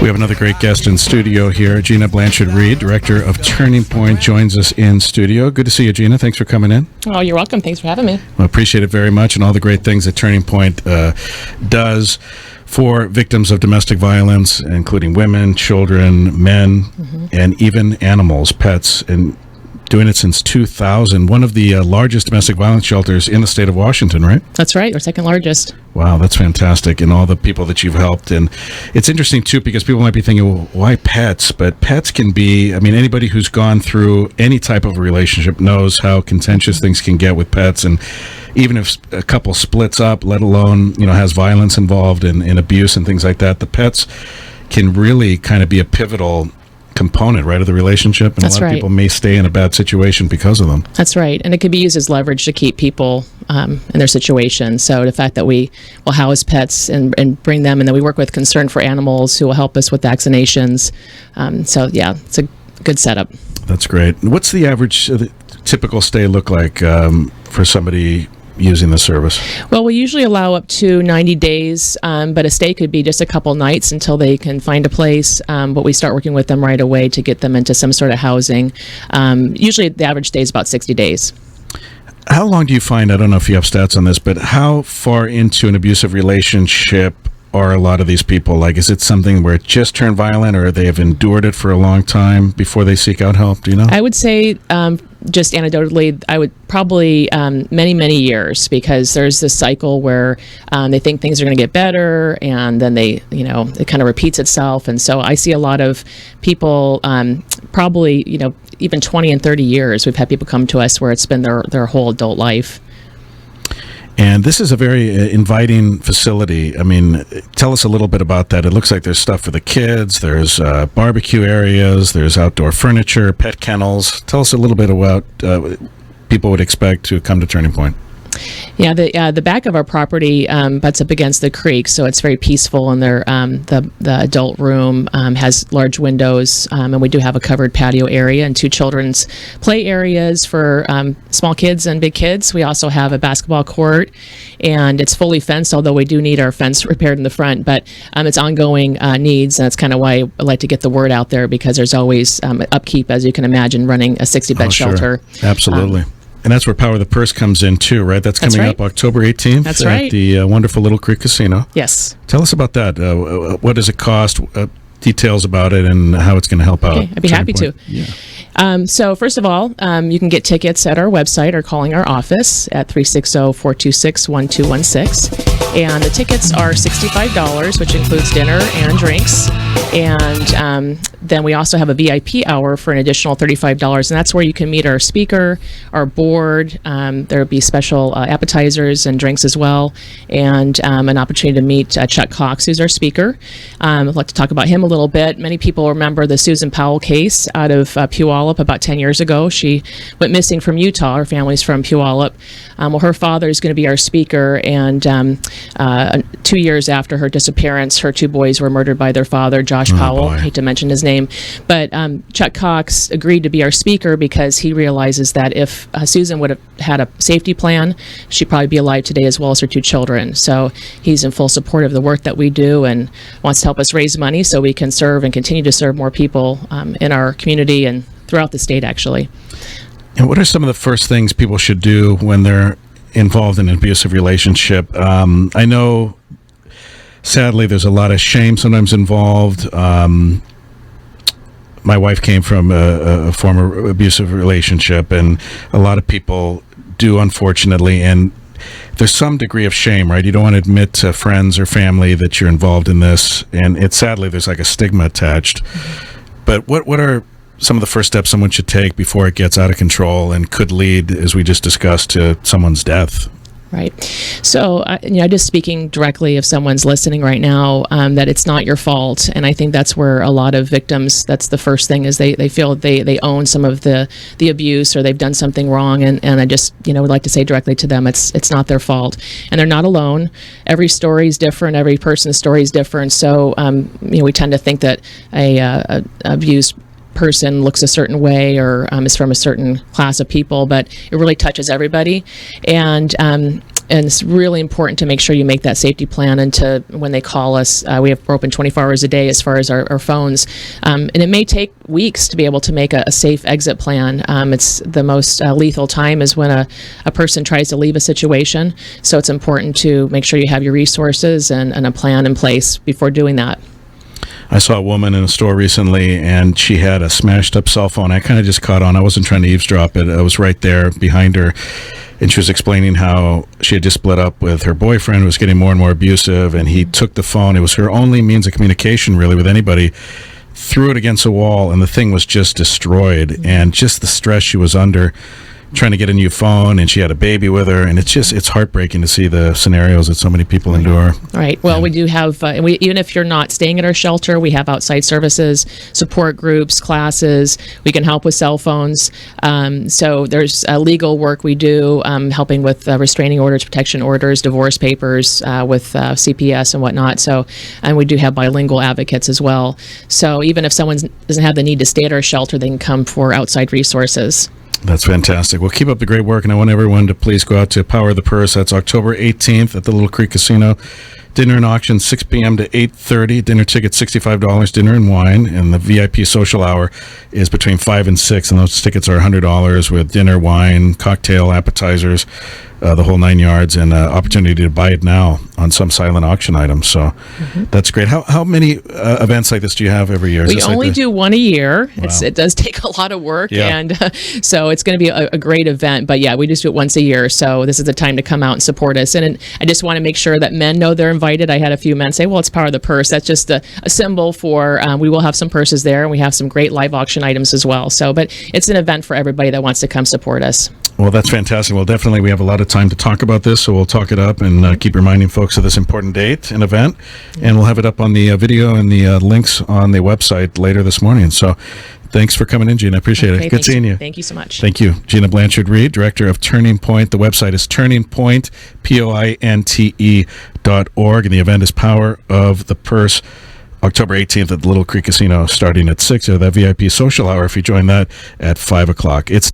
We have another great guest in studio here. Gina Blanchard-Reed, Director of Turning Pointe, joins us in studio. Good to see you, Gina. Thanks for coming in. Oh, you're welcome. Thanks for having me. I appreciate it very much, and all the great things that Turning Pointe does for victims of domestic violence, including women, children, men, and even animals, pets, and doing it since 2000. One of the largest domestic violence shelters in the state of Washington, right? That's right. We're second largest. Wow, that's fantastic. And all the people that you've helped. And it's interesting, too, because people might be thinking, well, why pets? But pets can be, I mean, anybody who's gone through any type of a relationship knows how contentious things can get with pets. And even if a couple splits up, let alone, has violence involved in abuse and things like that, the pets can really kind of be a pivotal component, right, of the relationship, and That's a lot of right. people may stay in a bad situation because of them. That's right, and it can be used as leverage to keep people in their situation. So the fact that we will house pets and bring them, and then we work with Concern for Animals, who will help us with vaccinations. So yeah, it's a good setup. That's great. What's the average, typical stay look like for somebody using the service? Well, we usually allow up to 90 days, but a stay could be just a couple nights until they can find a place. But we start working with them right away to get them into some sort of housing. Usually the average stay is about 60 days. How long do you find, I don't know if you have stats on this, but how far into an abusive relationship are a lot of these people? Like, is it something where it just turned violent, or they have endured it for a long time before they seek out help? Do you know? I would say, just anecdotally, I would probably many, many years, because there's this cycle where they think things are going to get better, and then it kind of repeats itself. And so I see a lot of people, probably, even 20 and 30 years. We've had people come to us where it's been their whole adult life. And this is a very inviting facility. I mean, tell us a little bit about that. It looks like there's stuff for the kids. There's barbecue areas. There's outdoor furniture, pet kennels. Tell us a little bit about people would expect to come to Turning Pointe. Yeah, the back of our property butts up against the creek, so it's very peaceful. And the adult room has large windows, and we do have a covered patio area and two children's play areas for small kids and big kids. We also have a basketball court, and it's fully fenced, although we do need our fence repaired in the front. But it's ongoing needs, and that's kind of why I like to get the word out there, because there's always upkeep, as you can imagine, running a 60-bed shelter. Absolutely. And that's where Power the Purse comes in, too, right? That's coming up October 18th That's right. at the wonderful Little Creek Casino. Yes. Tell us about that. What does it cost? Details about it and how it's going to help out. Okay, I'd be happy to. Yeah. So first of all, you can get tickets at our website or calling our office at 360-426-1216. And the tickets are $65, which includes dinner and drinks. And then we also have a VIP hour for an additional $35. And that's where you can meet our speaker, our board. There will be special appetizers and drinks as well. And an opportunity to meet Chuck Cox, who's our speaker. I'd like to talk about him a little bit. Many people remember the Susan Powell case out of Puyallup about 10 years ago. She went missing from Utah. Her family's from Puyallup. Well, her father is going to be our speaker, and 2 years after her disappearance, her two boys were murdered by their father, Josh Powell. I hate to mention his name. But Chuck Cox agreed to be our speaker because he realizes that if Susan would have had a safety plan, she'd probably be alive today, as well as her two children. So he's in full support of the work that we do and wants to help us raise money so we can serve and continue to serve more people in our community and throughout the state, actually. And what are some of the first things people should do when they're involved in an abusive relationship? I know, sadly, there's a lot of shame sometimes involved. My wife came from a former abusive relationship, and a lot of people do, unfortunately, and there's some degree of shame, right? You don't want to admit to friends or family that you're involved in this, and it's sadly there's like a stigma attached. But what are some of the first steps someone should take before it gets out of control and could lead, as we just discussed, to someone's death? Right. So, just speaking directly, if someone's listening right now, that it's not your fault. And I think that's where a lot of victims, that's the first thing, is they feel they own some of the abuse, or they've done something wrong. And I just, would like to say directly to them, it's not their fault. And they're not alone. Every story is different. Every person's story is different. So, we tend to think that a abused person looks a certain way or is from a certain class of people, but it really touches everybody. And And it's really important to make sure you make that safety plan, and to, when they call us, we're open 24 hours a day as far as our phones. And it may take weeks to be able to make a safe exit plan. It's the most lethal time is when a person tries to leave a situation. So it's important to make sure you have your resources and a plan in place before doing that. I saw a woman in a store recently, and she had a smashed up cell phone. I kind of just caught on. I wasn't trying to eavesdrop it. I was right there behind her, and she was explaining how she had just split up with her boyfriend, who was getting more and more abusive, and he took the phone. It was her only means of communication, really, with anybody. Threw it against a wall, and the thing was just destroyed. And just the stress she was under, trying to get a new phone, and she had a baby with her, and it's heartbreaking to see the scenarios that so many people endure. Right. Well, we do have, even if you're not staying at our shelter, we have outside services, support groups, classes. We can help with cell phones. So there's legal work we do, helping with restraining orders, protection orders, divorce papers, with CPS and whatnot. So, and we do have bilingual advocates as well. So even if someone doesn't have the need to stay at our shelter, they can come for outside resources. That's fantastic. Well, keep up the great work, and I want everyone to please go out to Power the Purse. That's October 18th at the Little Creek Casino. Dinner and auction 6 p.m. to 8:30. Dinner ticket $65, dinner and wine, and the VIP social hour is between 5 and 6, and those tickets are $100 with dinner, wine, cocktail, appetizers, the whole 9 yards, and opportunity to buy it now on some silent auction items. So that's great. How many events like this do you have every year? We only do one a year. Wow. It does take a lot of work, Yeah. and so it's going to be a great event. But yeah, we just do it once a year, so this is the time to come out and support us. And I just want to make sure that men know they're invited. I had a few men say, well, it's Power of the Purse. That's just a symbol for, we will have some purses there, and we have some great live auction items as well. So, but it's an event for everybody that wants to come support us. Well, that's fantastic. Well, definitely we have a lot of time to talk about this, so we'll talk it up and keep reminding folks of this important date and event. And we'll have it up on the video and the links on the website later this morning. So thanks for coming in, Gina. I appreciate it. Good seeing you. Thank you so much. Thank you. Gina Blanchard-Reed, Director of Turning Point. The website is turningpointe, POINTE.org, and the event is Power of the Purse, October 18th at the Little Creek Casino, starting at 6, or that VIP social hour if you join that at 5 o'clock. It's